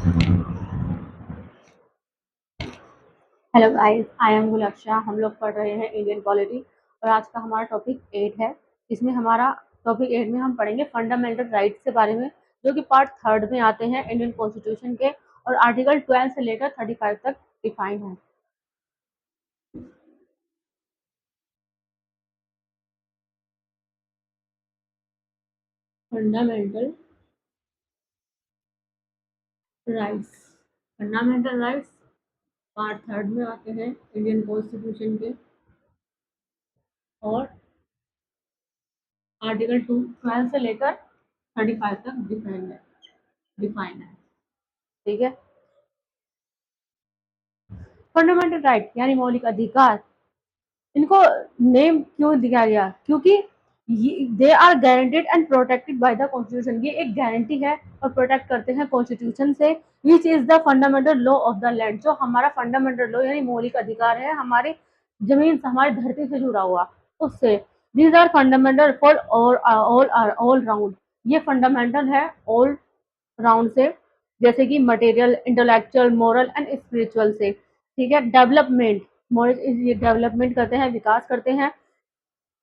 Hello guys, I am Gulaksha. हम लोग पढ़ रहे हैं इंडियन पॉलिटी और आज का हमारा टॉपिक 8 है। इसमें हमारा टॉपिक 8 में हम पढ़ेंगे फंडामेंटल राइट्स के बारे में, जो कि पार्ट थर्ड में आते हैं इंडियन कॉन्स्टिट्यूशन के, और आर्टिकल 12 से लेकर 35 तक डिफाइन है। Fundamental rights, fundamental rights part third में आते हैं इंडियन कॉन्स्टिट्यूशन के, और आर्टिकल 12 से लेकर 35 तक डिफाइन है। ठीक है। फंडामेंटल राइट यानी मौलिक अधिकार, इनको नेम क्यों दिया गया? क्योंकि they are guaranteed and protected by the constitution. ये एक गारंटी है और प्रोटेक्ट करते हैं कॉन्स्टिट्यूशन से। Which is the fundamental law of the land, जो हमारा फंडामेंटल लॉ यानी मौलिक अधिकार है, हमारी जमीन से, हमारी धरती से जुड़ा हुआ, उससे। These are fundamental for all round. ये फंडामेंटल है ऑल राउंड से, जैसे कि material, intellectual, moral and spiritual से। ठीक है। डेवलपमेंट, मोरल, ये डेवलपमेंट करते हैं, विकास करते हैं।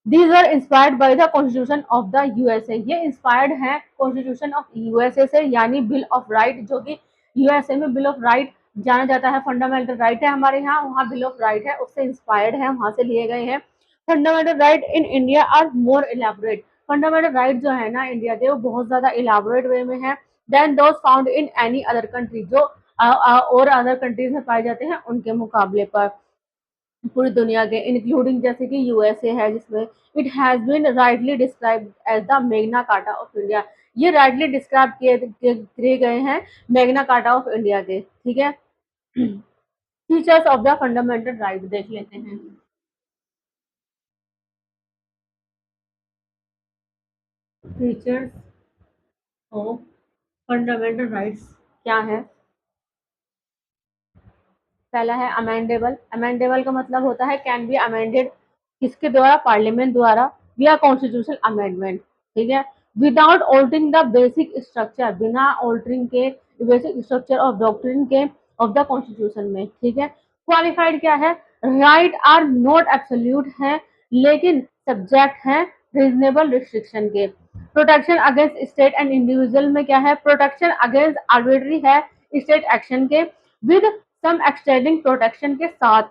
These are inspired by the constitution of the USA. ये इंस्पायर्ड है कॉन्स्टिट्यूशन ऑफ यूएसए से, यानी बिल ऑफ राइट, जो कि यूएसए में बिल ऑफ राइट जाना जाता है। फंडामेंटल राइट है हमारे यहाँ, वहाँ बिल ऑफ राइट है, उससे इंस्पायर्ड है, वहां से लिए गए हैं। Fundamental right in India are more elaborate. Fundamental right जो है ना इंडिया के, वो बहुत ज्यादा इलेबोरेट वे में है than those found in any other country, जो और अदर कंट्रीज में पाए जाते हैं उनके मुकाबले पर, पूरी दुनिया के, इंक्लूडिंग जैसे कि यूएसए है, जिसमें it has been rightly described as the Magna Carta of India. ये राइटली डिस्क्राइब किए गए हैं मैग्ना कार्टा ऑफ इंडिया के। ठीक है। Features of the fundamental right देख लेते हैं। फीचर्स ऑफ फंडामेंटल राइट्स क्या है? पहला है अमेंडेबल। अमेंडेबल का मतलब होता है कैन बी अमेंडेड, किसके द्वारा? पार्लियामेंट द्वारा, विया कॉन्स्टिट्यूशन अमेंडमेंट। ठीक है। Without altering the basic structure, बिना ऑल्टरिंग के बेसिक स्ट्रक्चर ऑफ डॉक्ट्रिन के ऑफ द कॉन्स्टिट्यूशन में। ठीक है। क्वालिफाइड क्या है? राइट आर नॉट एब्सोल्यूट है, लेकिन सब्जेक्ट है रीजनेबल रिस्ट्रिक्शन के। Protection against state and individual में क्या है? प्रोटेक्शन अगेंस्ट आर्बिट्री है स्टेट एक्शन के, विद सम एक्सटेंडिंग प्रोटेक्शन के साथ।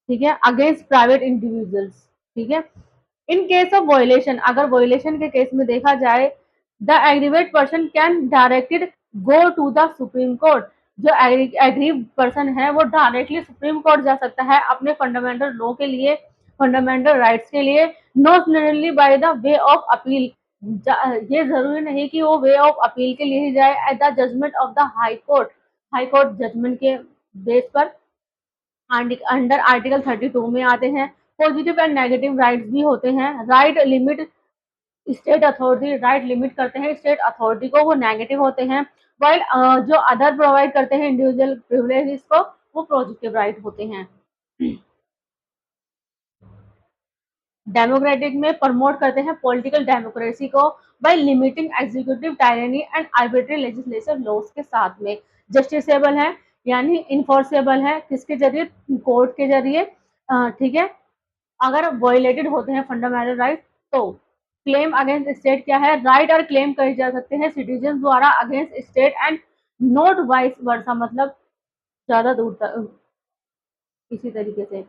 ठीक है। Against private individuals. ठीक है। इन केस ऑफ वायलेशन, अगर वायलेशन के केस में देखा जाए, the aggrieved person can directed go to the supreme Court. जो एग्रीव पर्सन है वो डायरेक्टली सुप्रीम कोर्ट जा सकता है अपने फंडामेंटल लॉ के लिए, फंडामेंटल राइट्स के लिए, not necessarily by the way of appeal. ये जरूरी नहीं कि वो वे ऑफ अपील के लिए ही जाए, at the judgement of the High Court, High Court judgement के बेस पर अंडर आर्टिकल 32 में आते हैं। पॉजिटिव एंड नेगेटिव राइट्स भी होते हैं। Right limit state authority, right limit करते हैं स्टेट अथॉरिटी को, वो नेगेटिव होते हैं। वाइल जो अदर प्रोवाइड करते हैं इंडिविजुअल प्रिविलेज को, वो पॉजिटिव राइट होते हैं। डेमोक्रेटिक में प्रमोट करते हैं पॉलिटिकल डेमोक्रेसी को by limiting executive tyranny and arbitrary legislative laws के साथ में। जस्टिसेबल है यानी इन्फोर्सेबल है, किसके जरिए? कोर्ट के जरिए। ठीक है। अगर वायलेटेड होते हैं फंडामेंटल राइट, तो क्लेम अगेंस्ट स्टेट क्या है? राइट और क्लेम करे जा सकते हैं सिटीजन द्वारा against state and not vice versa, मतलब ज्यादा दूर तक इसी तरीके से।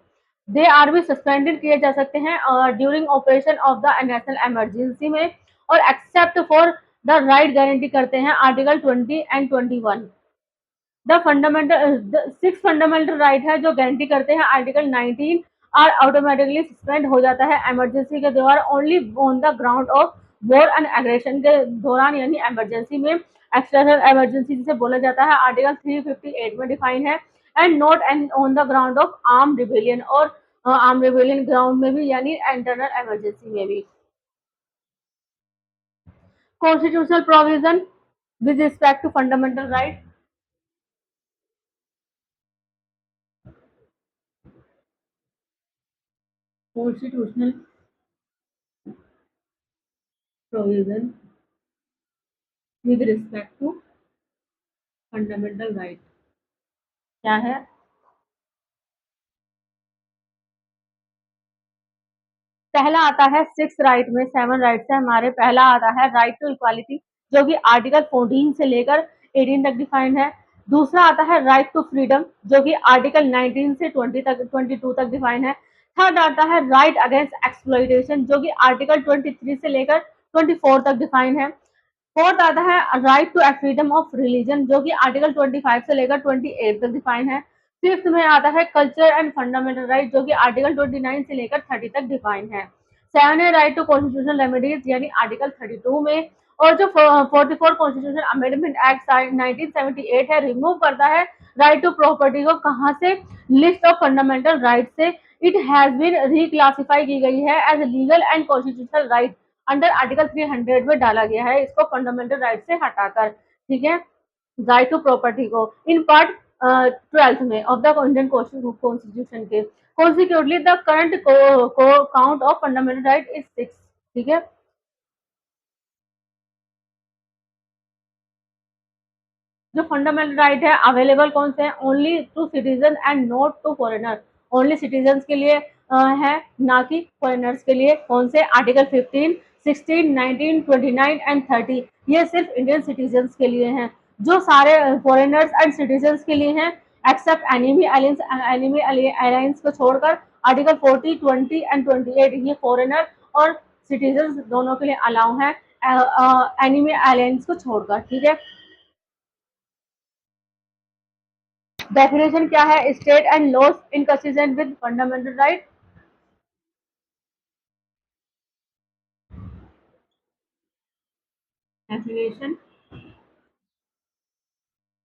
दे आर भी सस्पेंडेड किए जा सकते हैं during operation of the national emergency में, और except for the right guarantee करते हैं article 20 and 21। The fundamental six fundamental right है जो गारंटी करते हैं आर्टिकल 19 आर ऑटोमेटिकली सस्पेंड हो जाता है इमरजेंसी के दौरान, only on the ground of war and aggression के दौरान, यानी इमरजेंसी में। एक्सटर्नल इमरजेंसी जिसे बोला जाता है आर्टिकल 358 में डिफाइन है। And not and on the ground of arm rebellion, और आर्म रिबेलियन ग्राउंड में भी, यानी इंटरनल इमरजेंसी में भी। Constitutional provision with respect to fundamental right. Constitutional provision with respect to fundamental right क्या है? पहला आता है सिक्स राइट में, सेवन राइट्स है हमारे। पहला आता है राइट टू इक्वालिटी, जो कि आर्टिकल 14 से लेकर 18 तक डिफाइंड है। दूसरा आता है राइट टू फ्रीडम, जो कि आर्टिकल 19 से 22 तक डिफाइन है। थर्ड आता है राइट अगेंस्ट एक्सप्लॉइटेशन, जो कि आर्टिकल 23 से लेकर 24 तक डिफाइन है। फोर्थ आता है right to freedom of religion, जो कि आर्टिकल 25 से लेकर 28 तक डिफाइन है। फिफ्थ में आता है कल्चर एंड फंडामेंटल राइट, जो कि आर्टिकल 29 से लेकर 30 तक डिफाइन है। सेवन है राइट टू कॉन्स्टिट्यूशनल रेमेडीज, यानी आर्टिकल 32 में। और जो 44 कॉन्स्टिट्यूशन अमेंडमेंट एक्ट 1978 है, रिमूव करता है राइट टू प्रॉपर्टी को। कहाँ से? लिस्ट ऑफ फंडामेंटल राइट से। इट हैज बीन रिक्लासिफाई की गई है as legal and constitutional right under article 300 में डाला गया है, इसको फंडामेंटल राइट से हटाकर। ठीक है, राइट टू प्रॉपर्टी को इन पार्ट 12 में ऑफ द इंडियन कॉन्स्टिट्यूशन के। Consecutively the current count of fundamental right is 6। ठीक है, जो फंडामेंटल राइट है अवेलेबल कौन से हैं? Only to citizen and not to foreigner. Only citizen के लिए है, ना कि फॉरेनर्स के लिए। कौन से? आर्टिकल 15, 16, 19, 29 एंड 30, ये सिर्फ इंडियन सिटीजन के लिए हैं। जो सारे फॉरेनर्स एंड सिटीजन के लिए हैं, एक्सेप्ट एनिमी अलायंस को छोड़कर, आर्टिकल 40, 20 एंड 28, ये फॉरेनर और सिटीजन दोनों के लिए अलाउ है, एनिमी अलायंस को छोड़कर। ठीक है, डेफिनेशन क्या है? State and laws inconsistent with fundamental right. Definition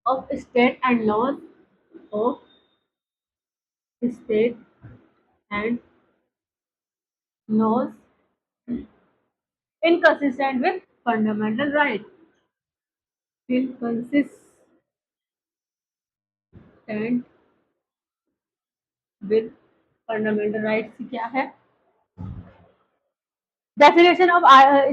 of state and laws of state and laws inconsistent with fundamental right. Inconsistent with fundamental rights क्या है? डेफिनेशन ऑफ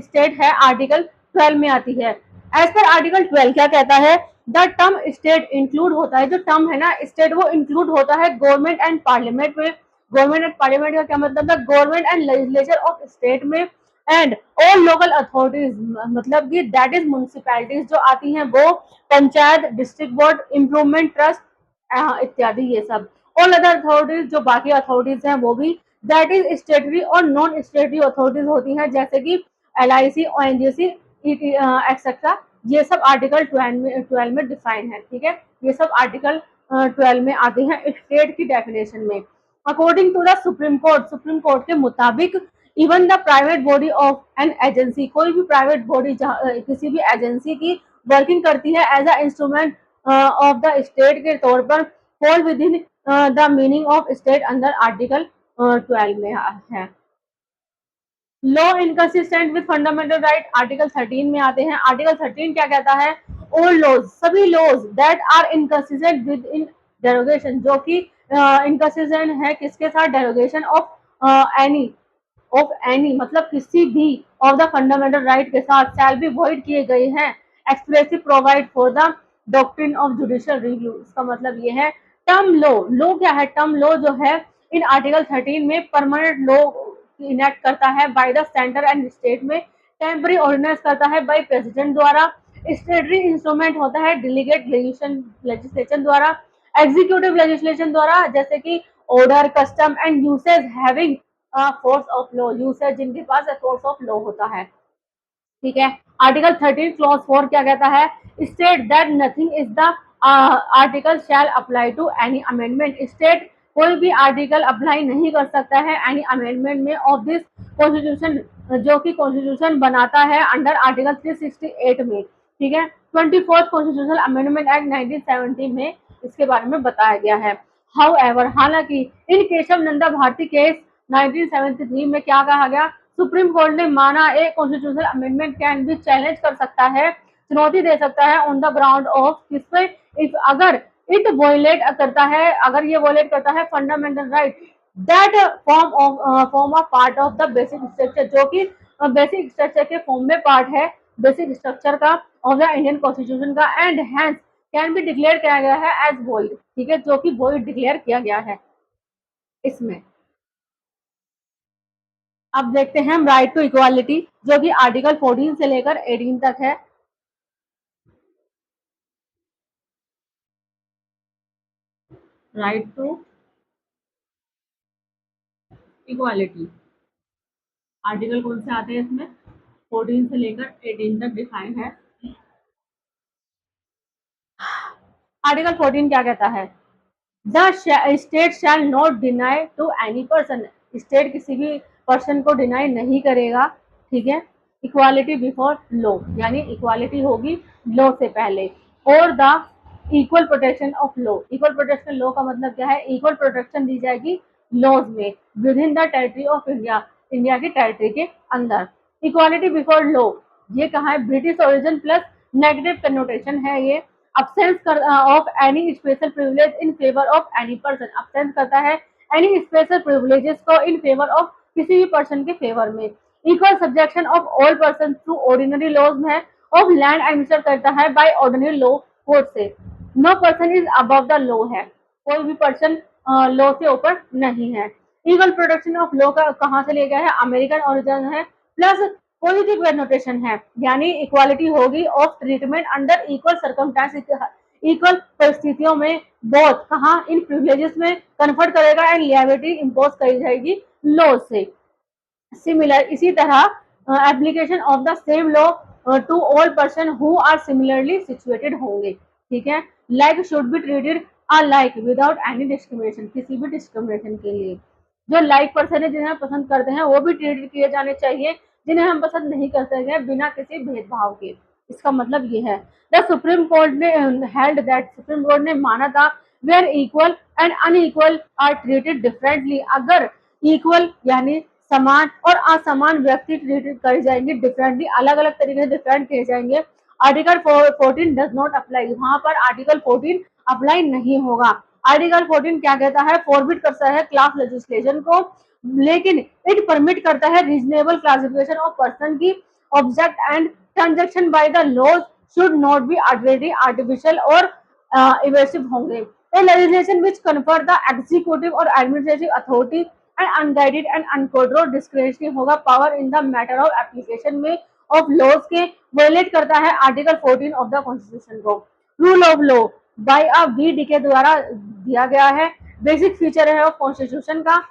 स्टेट है आर्टिकल 12 में आती है। एज पर आर्टिकल 12 क्या कहता है? The term state include होता है, जो टर्म है ना स्टेट, वो इंक्लूड होता है गवर्नमेंट एंड पार्लियामेंट में। गवर्नमेंट एंड पार्लियामेंट का क्या मतलब है? Government and legislature of state में, एंड ऑल लोकल अथॉरिटीज, मतलब कि दैट इज म्यूनिसिपैलिटीज जो आती हैं वो, panchayat, district board, improvement trust इत्यादि, ये सब। ऑल अदर अथॉरिटीज, जो बाकी अथॉरिटीज हैं वो भी, दैट इज स्टेटरी और नॉन स्टेटरी अथॉरिटीज होती हैं, जैसे कि LIC, ONGC एक्सेट्रा। ये सब आर्टिकल 12 में डिफाइन है। ठीक है, ये सब आर्टिकल 12 में आते हैं स्टेट की डेफिनेशन में। According to the supreme Court के मुताबिक, even the private body of an agency, कोई भी प्राइवेट बॉडी किसी भी एजेंसी की वर्किंग करती है as a instrument of the state के तौर पर, fall within the meaning of state under article 12 में है। Law inconsistent with fundamental right article 13 में आते हैं। आर्टिकल 13 क्या कहता है? ऑल लॉज, सभी laws that are inconsistent with in derogation, जो कि इनकंसिस्टेंट है किसके साथ? डेरोगेशन एनी ऑफ एनी, मतलब किसी भी ऑफ द फंडामेंटल राइट के साथ, शैल बी वॉइड किए गए हैं expressive provide for the doctrine of judicial review. इसका मतलब ये है टर्म लॉ। लॉ क्या है? टर्म लॉ जो है इन आर्टिकल 13 में परमानेंट लॉ इनेक्ट करता है by the centre and state में, टेम्पररी ऑर्डिनेंस करता है बाय प्रेसिडेंट द्वारा, स्टेटरी इंस्ट्रूमेंट होता है डेलीगेट लेजिस्लेशन द्वारा, एग्जीक्यूटिव लेजिस्लेशन द्वारा, जैसे कि order, custom and usage having force of law, usage जिनके पास फोर्स ऑफ लॉ होता है। ठीक है, आर्टिकल 13 क्लॉज 4 क्या कहता है? State that nothing is the article shall apply to any amendment. State कोई भी आर्टिकल अप्लाई नहीं कर सकता है एनी अमेंडमेंट में ऑफ दिस कॉन्स्टिट्यूशन, जो कि कॉन्स्टिट्यूशन बनाता है अंडर आर्टिकल 368 में। ठीक है, 24th कॉन्स्टिट्यूशनल अमेंडमेंट एक्ट 1970 में इसके बारे में बताया गया है। हाउएवर, हालांकि इन केशव नंदा भारती केस 1973 में क्या कहा गया? सुप्रीम कोर्ट ने माना एक कॉन्स्टिट्यूशनल अमेंडमेंट कैन भी चैलेंज कर सकता है, चुनौती दे सकता है ऑन द ग्राउंड ऑफ, किस पे? इफ अगर इट वॉयलेट करता है, अगर ये वॉयलेट करता है fundamental right, that form of part of the basic structure, जो कि बेसिक स्ट्रक्चर के फॉर्म में पार्ट है, बेसिक स्ट्रक्चर का ऑफ द इंडियन कॉन्स्टिट्यूशन का, and hence can be declare किया गया है एज वॉइड, ठीक है, जो कि वॉइड डिक्लेयर किया गया है इसमें। अब देखते हैं हम राइट टू इक्वालिटी, जो कि आर्टिकल 14 से लेकर 18 तक है। राइट टू इक्वालिटी आर्टिकल कौन से आते हैं इसमें, 14 से लेकर 18 तक डिफाइन है। आर्टिकल 14 क्या कहता है, the state shall not deny to any person, state किसी भी पर्सन को डिनाई नहीं करेगा, ठीक है, इक्वालिटी बिफोर लॉ, यानी इक्वालिटी होगी लॉ से पहले, और the equal protection of law, equal protection law का मतलब क्या है, इक्वल प्रोटेक्शन दी जाएगी लॉज में with in the territory of India, India की टेरिटरी के अंदर। इक्वालिटी बिफोर लॉ ये कहा है, British origin plus negative connotation है ये, absence of any special privilege in favor of any person, absence करता है any special privileges को in favor of किसी भी person के फेवर में। equal subjection of all persons to ordinary laws है, of land administer करता है by ordinary law court से, no person is above the law है, कोई भी पर्सन लॉ से ऊपर नहीं है। इक्वल प्रोटेक्शन ऑफ लॉ का कहाँ से लिया गया है, अमेरिकन ओरिजिन है, प्लस पॉजिटिव कनोटेशन है, यानी इक्वालिटी होगी of treatment under equal circumstance, equal परिस्थितियों में बोथ कहाँ इन प्रिविलेजेस में कन्फर्ट करेगा एंड लिएबिलिटी इम्पोज करी जाएगी लॉ से। सिमिलर इसी तरह application of the same law to all person who are similarly situated होंगे, ठीक है, like should be treated alike without any discrimination, किसी भी डिस्क्रिमिनेशन के लिए जो लाइक पर्सन है जिन्हें हम पसंद करते हैं वो भी ट्रीट किए जाने चाहिए जिन्हें हम पसंद नहीं करते हैं बिना किसी भेदभाव के, इसका मतलब ये है। द सुप्रीम कोर्ट ने हेल्ड दैट, सुप्रीम कोर्ट ने माना था where equal and unequal are treated differently, अगर इक्वल यानी समान और असमान व्यक्ति ट्रीट करे जाएंगे डिफरेंटली, अलग अलग तरीके से डिफरेंट किए जाएंगे, आर्टिकल 14 डज नॉट अप्लाई, वहां पर आर्टिकल 14 अप्लाई नहीं होगा। आर्टिकल 14 क्या कहता है, फॉरबिड करता है क्लास लेजिस्लेशन को, लेकिन इट परमिट करता है रीजनेबल क्लासिफिकेशन ऑफ पर्सन की, object and transaction by the laws should not be arbitrary, artificial और इवेसिव होंगे। A legislation which confer the executive or administrative authority and unguided and uncontrolled discretionary होगा power in the matter of application में of laws के violate करता है article 14 of the constitution को। Rule of law by A V के द्वारा दिया गया है, बेसिक फीचर है ऑफ कॉन्स्टिट्यूशन का।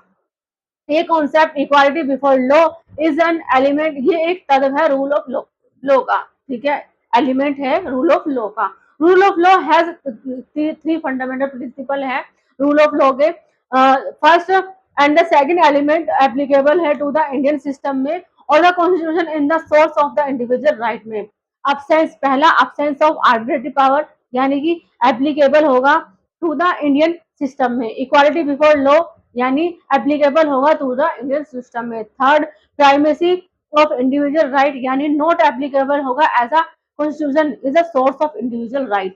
ये concept equality before law is an element, ये एक तत्व है रूल ऑफ लॉ का, ठीक है, एलिमेंट है रूल ऑफ लॉ का। Rule of law has three fundamental principle है रूल ऑफ लॉ के। First and the second element applicable है टू द इंडियन सिस्टम में और the constitution in the source of the individual right में। Absence, पहला absence of arbitrary power, यानी कि applicable होगा टू द इंडियन सिस्टम में। इक्वालिटी बिफोर लॉ यानी एप्लीकेबल होगा टू द इंडियन सिस्टम में। Third, primacy of individual right, यानी नॉट एप्लीकेबल होगा as a constitution is a source of individual right.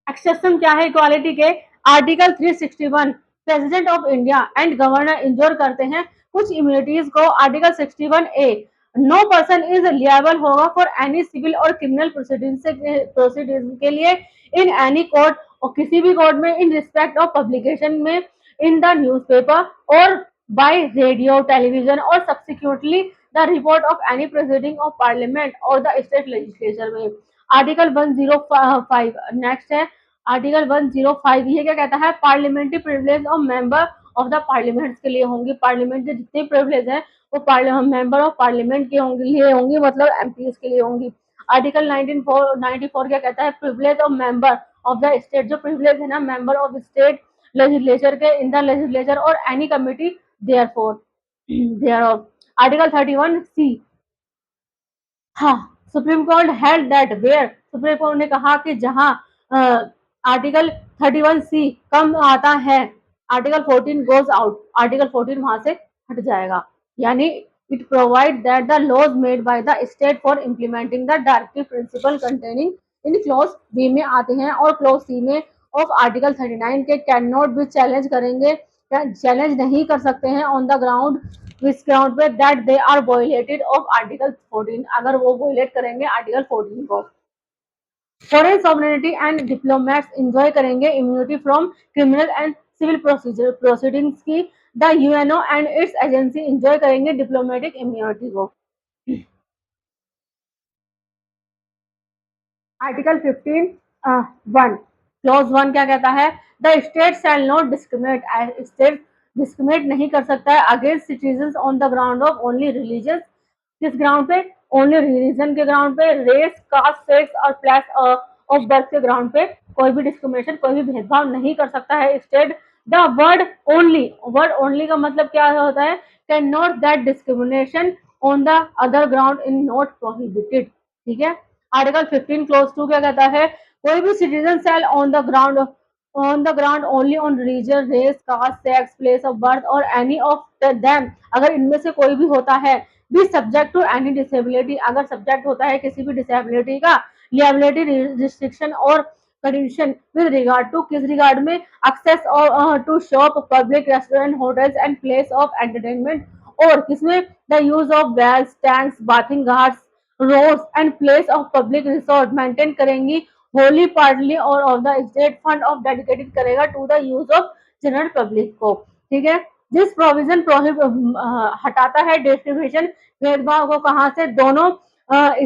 Exception क्या है इक्वालिटी के, article 361 president of India and governor enjoy करते हैं कुछ इम्यूनिटीज को। Article 61 A, no person is liable होगा फॉर एनी सिविल और क्रिमिनल प्रोसीडिंग के लिए इन एनी कोर्ट, और किसी भी कोर्ट में, इन रिस्पेक्ट ऑफ पब्लिकेशन में इन द न्यूज़पेपर और बाय रेडियो टेलीविजन और subsequently the report of any proceeding of parliament और द स्टेट लेजिस्लेचर में। आर्टिकल 105 नेक्स्ट है, आर्टिकल 105 ये क्या कहता है, parliamentary privilege of member of the parliament के लिए होंगी, पार्लियामेंट के जितने प्रिविलेज हैं वो मेंबर ऑफ पार्लियामेंट के होंगे, लिए होंगी, मतलब एमपी के लिए होंगी। आर्टिकल 94 क्या कहता है, privilege of member of the state, जो प्रिविलेज है ना मेंबर ऑफ स्टेट लेजिस्लेचर के इन द लेजिस्लेचर और any committee therefor thereof. Article 31 C, हाँ, supreme court held that where, supreme court ने कहा कि जहां आर्टिकल 31 सी कम आता है आर्टिकल 14 गोज आउट, आर्टिकल 14 वहां से हट जाएगा, यानी it provide that the laws made by the state for implementing the directive principle containing in clause B में आते हैं और क्लॉज सी में ऑफ आर्टिकल 39 के कैन नॉट बी चैलेंज करेंगे चैलेंज नहीं कर सकते हैं ऑन द ग्राउंड, इस ग्राउंड पे that they are violated of article 14, अगर वो वायलेट करेंगे आर्टिकल 14 को। Foreign sovereignty and diplomats enjoy करेंगे immunity from criminal and civil procedure proceedings की। The UNO and its agency enjoy करेंगे डिप्लोमेटिक इम्यूनिटी को। आर्टिकल 15 1 क्लॉज 1 क्या कहता है? The state shall not discriminate, state discriminate नहीं कर सकता है against citizen on the ground of only religious, किस ग्राउंड पे? ओनली रिलीजन के ग्राउंड पे, रेस, कास्ट, सेक्स और प्लेस ऑफ बर्थ के ग्राउंड पे कोई भी डिस्क्रिमिनेशन, कोई भी भेदभाव नहीं कर सकता है स्टेट। द वर्ड ओनली का मतलब क्या होता है? Can not that discrimination on the other ground in not prohibited, ठीक है। आर्टिकल 15 क्लोज 2 क्या कहता है? कोई भी citizen shall on the ground only on religion, race, caste, sex, place of birth और एनी ऑफ देम, अगर इनमें से कोई भी होता है, be subject to any disability, अगर सब्जेक्ट होता है किसी भी डिसेबिलिटी का, लिएबिलिटी रिस्ट्रिक्शन और कंडीशन विद रिगार्ड टू, किस रिगार्ड में? एक्सेस और to shop, public restaurant, hotels and place of entertainment, और किसमें? The use of wells, tanks, bathing ghats, roads and place of public resort maintain करेंगी wholly partly और of the state fund of dedicated करेगा to the use of general public को, ठीक है। This provision हटाता है डिस्क्रिमिनेशन, भेदभाव को, कहाँ से? दोनों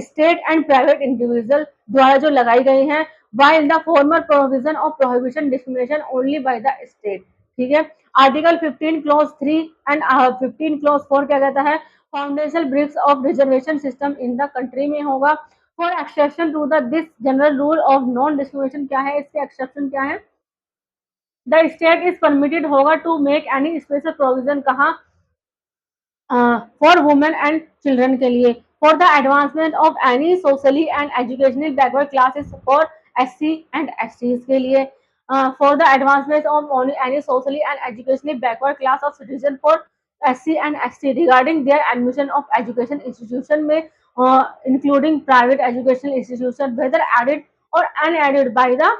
स्टेट एंड प्राइवेट इंडिविजुअल द्वारा जो लगाई गई हैं, while the former provision of prohibition discrimination only by the state, ठीक है। आर्टिकल 15 क्लॉज 3 एंड 15 क्लॉज 4 क्या कहता है? Foundational bricks of reservation system in the country में होगा for exception to the this general rule of non discrimination, क्या है इसके एक्सेप्शन क्या है? द स्टेट इज परमिटेड होगा to make any special provision, कहाँ? फॉर वुमेन एंड चिल्ड्रन के लिए, for the advancement of any socially and educational backward classes, for SC and STs के लिए, for the advancement of any socially and educationally backward class of citizen, for SC and ST regarding their admission of education institution में, including private educational institution whether aided और unaided by the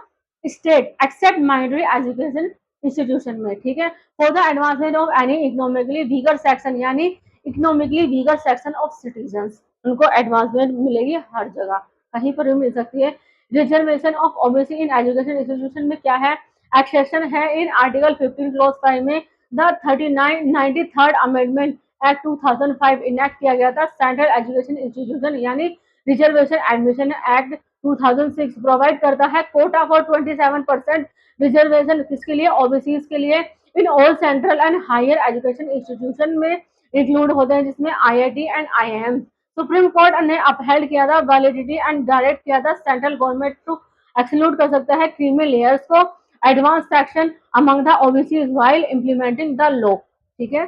state except minority education institution में, ठीक है। For the advancement of any economically weaker section, यानी economically weaker section of citizens, उनको advancement मिलेगी हर जगह, कहीं पर भी मिल सकती है। Reservation of OBC in education institution में क्या है? एक्सेप्शन है इन आर्टिकल 15 क्लॉज 5 में। The 93rd amendment act 2005 enact किया गया था सेंट्रल एजुकेशन इंस्टीट्यूशन यानी रिजर्वेशन एडमिशन एक्ट 2006 प्रोवाइड करता है कोटा फॉर 27% रिजर्वेशन, किसके लिए? ओबीसीज के लिए, in all central and higher education institution में इंक्लूड होते हैं, जिसमें IIT and IIM. Supreme court ने अपहेल्ड किया था वैलिडिटी एंड डायरेक्ट किया था सेंट्रल गवर्नमेंट टू एक्सक्लूड कर सकता है क्रीमी लेयर्स को advance section among the OBC while implementing the law, ठीक है।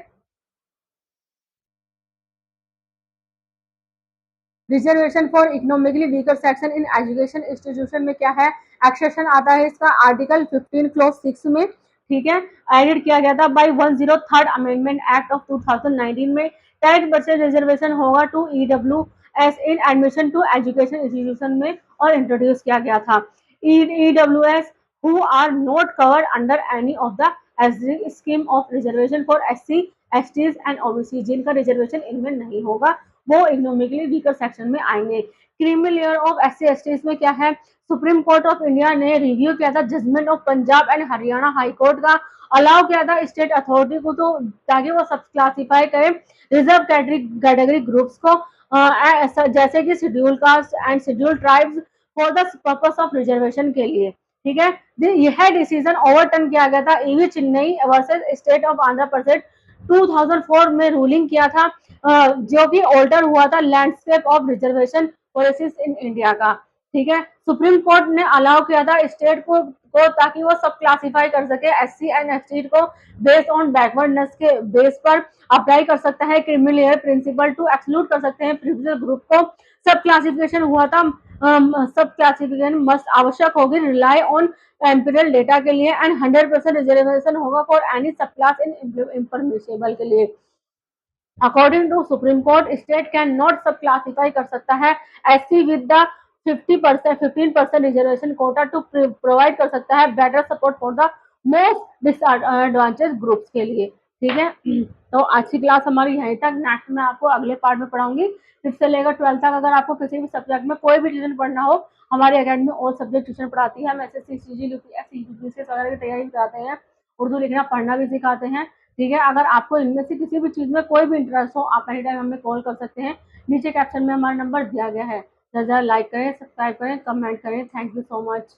Reservation for economically weaker section in education institution में क्या है? एक्सेप्शन आता है इसका आर्टिकल 15 क्लॉज 6 में, ठीक है। एडिड किया गया था bye 103rd amendment act of 2019 में 10% रिजर्वेशन होगा to EWS in admission to education institution में और इंट्रोड्यूस किया गया था। EWS who are not covered under any of the scheme of reservation for SC STs and OBC, जिनका reservation इनमें नहीं होगा वो इकोनॉमिकली वीकर सेक्शन में आएंगे। Creamy layer of SC STs में क्या है? सुप्रीम कोर्ट ऑफ इंडिया ने रिव्यू किया था judgment of Punjab and Haryana high court का, अलाउ किया था स्टेट अथॉरिटी को तो ताकि वो सब क्लासिफाई करें रिजर्व कैटेगरी ग्रुप्स को, जैसे कि schedule caste and schedule tribes for the purpose of reservation के लिए, ठीक है। यह डिसीजन ओवरटर्न किया गया था EV Chinnaiah versus state of Andhra Pradesh 2004 में रूलिंग किया था, जो कि ऑल्टर हुआ था landscape of reservation policies in India का, ठीक है। सुप्रीम कोर्ट ने अलाउ किया था स्टेट को ताकि वो सब क्लासिफाई कर सके एससी एंड एसटी को बेस्ड ऑन बैकवर्डनेस के बेस पर अप्लाई कर सकता है criminal layer principle to exclude कर सकते हैं प्रिविलेज ग्रुप को। सब क्लासिफिकेशन हुआ था, सब क्लासिफिकेशन मस्ट आवश्यक होगी रिलाई ऑन एम्पिरियल डेटा के लिए एंड 100% रिजर्वेशन होगा for any sub class in impermissible के लिए। According to supreme court state can not sub classify कर सकता है SC with the 15% reservation quota to provide कर सकता है better support for the disadvantage groups के लिए। ठीक है, तो आज की क्लास हमारी यहीं तक। नेक्स्ट मैं आपको अगले पार्ट में पढ़ाऊंगी। फिफ्थ से लेकर 12th तक अगर आपको किसी भी सब्जेक्ट में कोई भी ट्यूशन पढ़ना हो, हमारी अकेडमी ऑल सब्जेक्ट ट्यूशन पढ़ाती है। हम एसएससी, सीजी, यूपीएससी, यूपीएससी वगैरह की तैयारी कराते हैं, उर्दू लिखना पढ़ना भी सिखाते हैं। ठीक है, अगर आपको इनमें से किसी भी चीज़ में कोई भी इंटरेस्ट हो, आप एनी टाइम हमें कॉल कर सकते हैं। नीचे कैप्शन में हमारा नंबर दिया गया है। ज़रा लाइक करें, सब्सक्राइब करें, कमेंट करें। Thank you so much.